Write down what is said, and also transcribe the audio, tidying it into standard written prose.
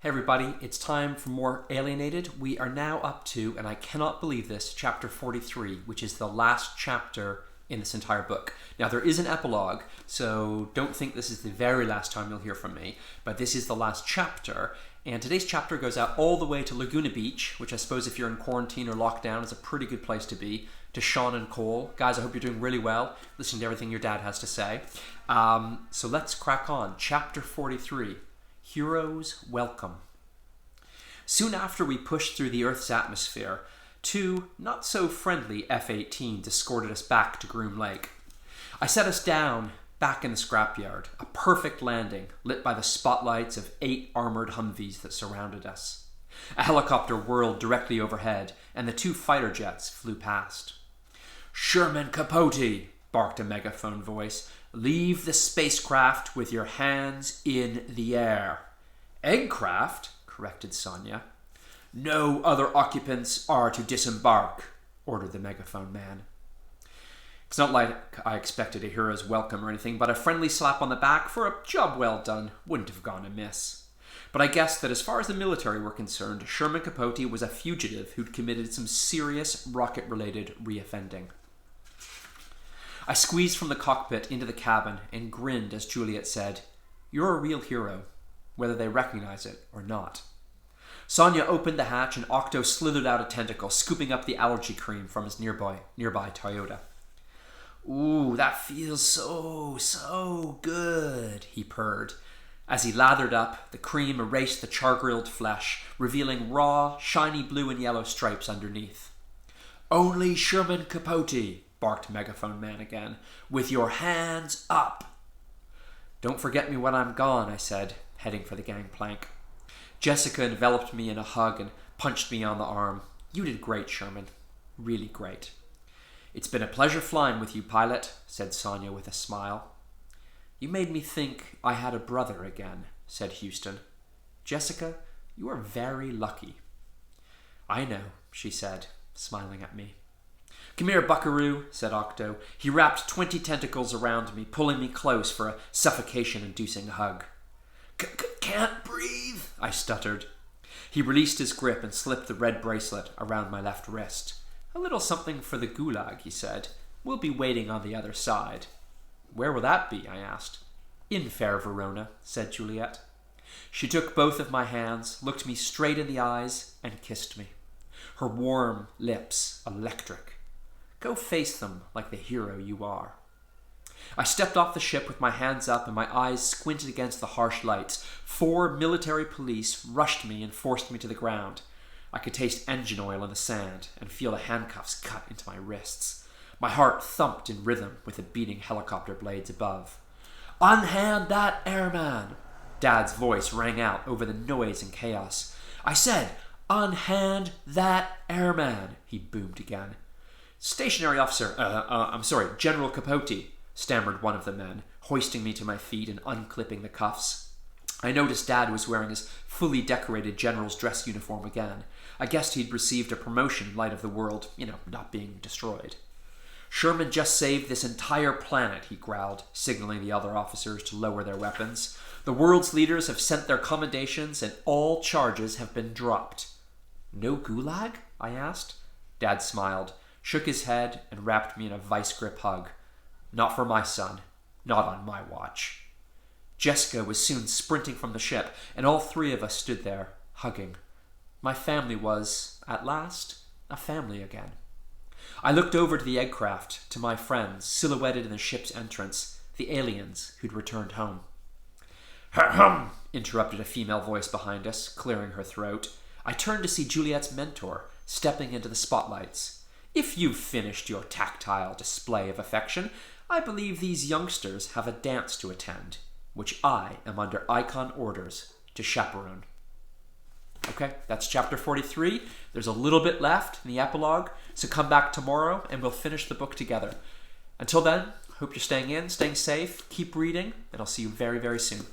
Hey everybody, it's time for more Alienated. We are now up to, and I cannot believe this, chapter 43, which is the last chapter in this entire book. Now there is an epilogue, so don't think this is the very last time you'll hear from me, but this is the last chapter, and today's chapter goes out all the way to Laguna Beach, which I suppose if you're in quarantine or locked down is a pretty good place to be, to Sean and Cole. Guys, I hope you're doing really well, listening to everything your dad has to say. So let's crack on. Chapter 43. Heroes Welcome. Soon after we pushed through the Earth's atmosphere, two not-so-friendly F-18s escorted us back to Groom Lake. I set us down back in the scrapyard, a perfect landing lit by the spotlights of 8 armored Humvees that surrounded us. A helicopter whirled directly overhead, and the 2 fighter jets flew past. "Sherman Capote," barked a megaphone voice. "Leave the spacecraft with your hands in the air." "Eggcraft," corrected Sonia. "No other occupants are to disembark," ordered the megaphone man. It's not like I expected a hero's welcome or anything, but a friendly slap on the back for a job well done wouldn't have gone amiss. But I guessed that as far as the military were concerned, Sherman Capote was a fugitive who'd committed some serious rocket-related reoffending. I squeezed from the cockpit into the cabin and grinned as Juliet said, "You're a real hero, whether they recognize it or not." Sonia opened the hatch and Octo slithered out a tentacle, scooping up the allergy cream from his nearby Toyota. "Ooh, that feels so good," he purred. As he lathered up, the cream erased the char-grilled flesh, revealing raw, shiny blue and yellow stripes underneath. "Only Sherman Capote," barked Megaphone Man again, "with your hands up." "Don't forget me when I'm gone," I said, heading for the gangplank. Jessica enveloped me in a hug and punched me on the arm. "You did great, Sherman. Really great." "It's been a pleasure flying with you, pilot," said Sonia with a smile. "You made me think I had a brother again," said Houston. "Jessica, you are very lucky." "I know," she said, smiling at me. "Come here, buckaroo," said Octo. He wrapped 20 tentacles around me, pulling me close for a suffocation-inducing hug. "Can't breathe," I stuttered. He released his grip and slipped the red bracelet around my left wrist. "A little something for the gulag," he said. "We'll be waiting on the other side." "Where will that be?" I asked. "In fair Verona," said Juliet. She took both of my hands, looked me straight in the eyes, and kissed me. Her warm lips electric. "Go face them like the hero you are." I stepped off the ship with my hands up and my eyes squinted against the harsh lights. 4 military police rushed me and forced me to the ground. I could taste engine oil in the sand and feel the handcuffs cut into my wrists. My heart thumped in rhythm with the beating helicopter blades above. "Unhand that airman!" Dad's voice rang out over the noise and chaos. "I said, unhand that airman!" he boomed again. "Stationary officer, I'm sorry, General Capote," stammered one of the men, hoisting me to my feet and unclipping the cuffs. I noticed Dad was wearing his fully decorated general's dress uniform again. I guessed he'd received a promotion in light of the world, not being destroyed. "Sherman just saved this entire planet," he growled, signaling the other officers to lower their weapons. "The world's leaders have sent their commendations and all charges have been dropped." "No gulag?" I asked. Dad smiled, shook his head, and wrapped me in a vice-grip hug. "Not for my son. Not on my watch." Jessica was soon sprinting from the ship, and all 3 of us stood there, hugging. My family was, at last, a family again. I looked over to the eggcraft, to my friends, silhouetted in the ship's entrance, the aliens who'd returned home. "Ahem," interrupted a female voice behind us, clearing her throat. I turned to see Juliet's mentor, stepping into the spotlights. "If you've finished your tactile display of affection, I believe these youngsters have a dance to attend, which I am under icon orders to chaperone." Okay, that's chapter 43. There's a little bit left in the epilogue, so come back tomorrow and we'll finish the book together. Until then, hope you're staying safe, keep reading, and I'll see you very, very soon.